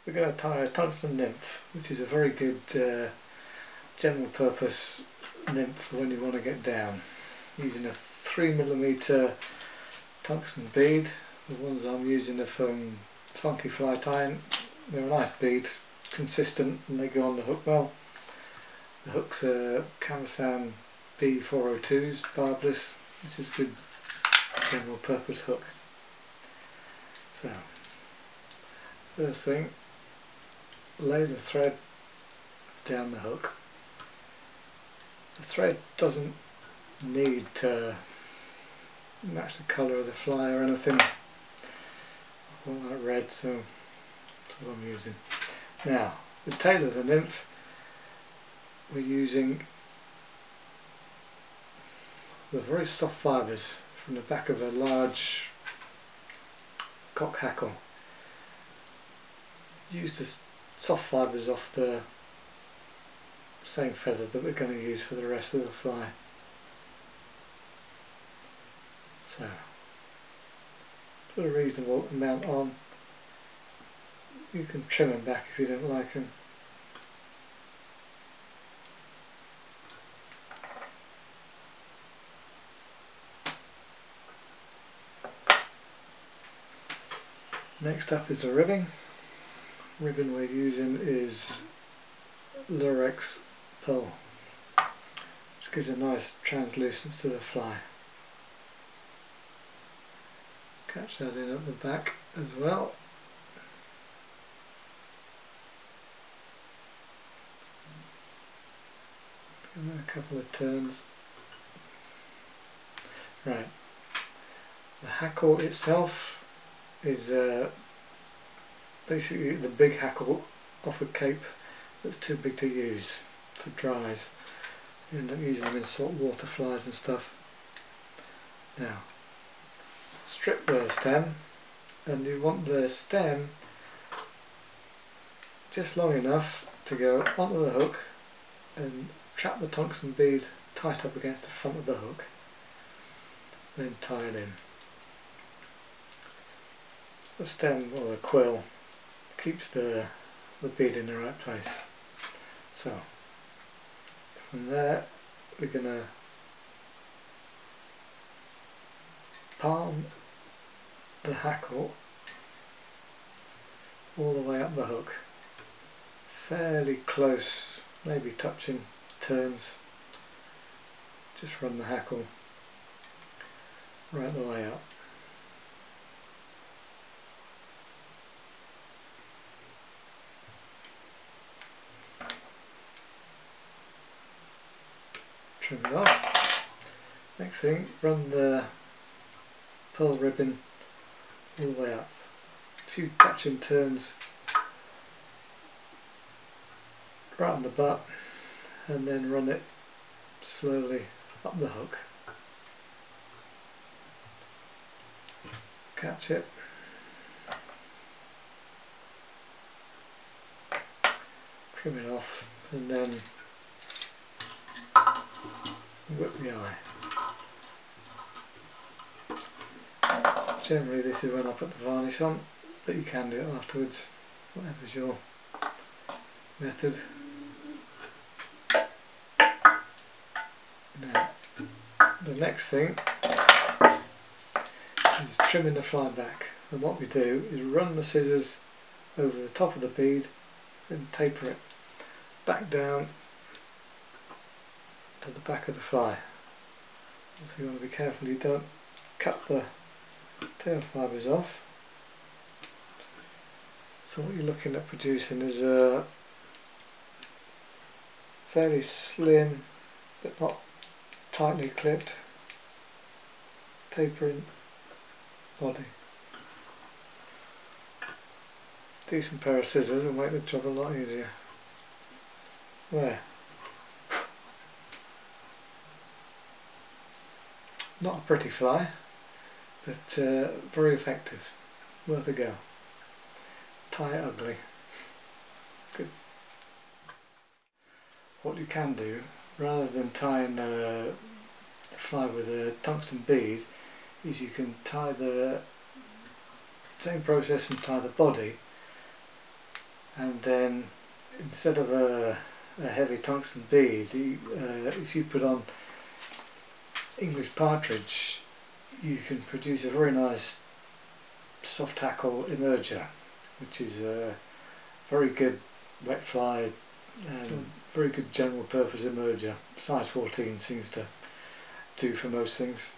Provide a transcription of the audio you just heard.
we're going to tie a Tungsten Nymph, which is a very good general purpose nymph for when you want to get down, using a 3mm tungsten bead. The ones I'm using are from Funky Fly Tying. They're a nice bead, consistent, and they go on the hook well. The hooks are Camasan B402s, barbless. This is a good general purpose hook. So, first thing, lay the thread down the hook. The thread doesn't need to match the colour of the fly or anything. I want that red, so that's what I'm using. Now, the tail of the nymph, we're using the very soft fibres from the back of a large cock hackle. Use the soft fibres off the same feather that we're going to use for the rest of the fly. So, put a reasonable amount on. You can trim them back if you don't like them. Next up is the ribbing. Ribbon we're using is Lurex Pearl, which gives a nice translucence to the fly. Catch that in at the back as well. Give it a couple of turns. Right, the hackle itself is basically the big hackle off a cape that's too big to use for dries. You end up using them in salt water flies and stuff. Now, strip the stem, and you want the stem just long enough to go onto the hook and trap the tungsten bead tight up against the front of the hook, then tie it in. The stem, or the quill, keeps the bead in the right place. So, from there we're going to palm the hackle all the way up the hook, fairly close, maybe touching turns. Just run the hackle right the way up. Trim it off. Next thing, run the pearl ribbon all the way up. A few touching turns right on the butt, and then run it slowly up the hook. Catch it. Trim it off, and then whip the eye. Generally this is when I put the varnish on, but you can do it afterwards, whatever's your method. Now, the next thing is trimming the fly back, and what we do is run the scissors over the top of the bead and taper it back down to the back of the fly. So you want to be careful you don't cut the tail fibres off. So what you're looking at producing is a fairly slim but not tightly clipped tapering body. Decent pair of scissors will make the job a lot easier. There. Not a pretty fly, but very effective, worth a go. Tie it ugly. Good. What you can do, rather than tying the fly with a tungsten bead, is you can tie the same process and tie the body and then instead of a heavy tungsten bead, if you put on English Partridge, you can produce a very nice soft hackle emerger, which is a very good wet fly and very good general purpose emerger. Size 14 seems to do for most things.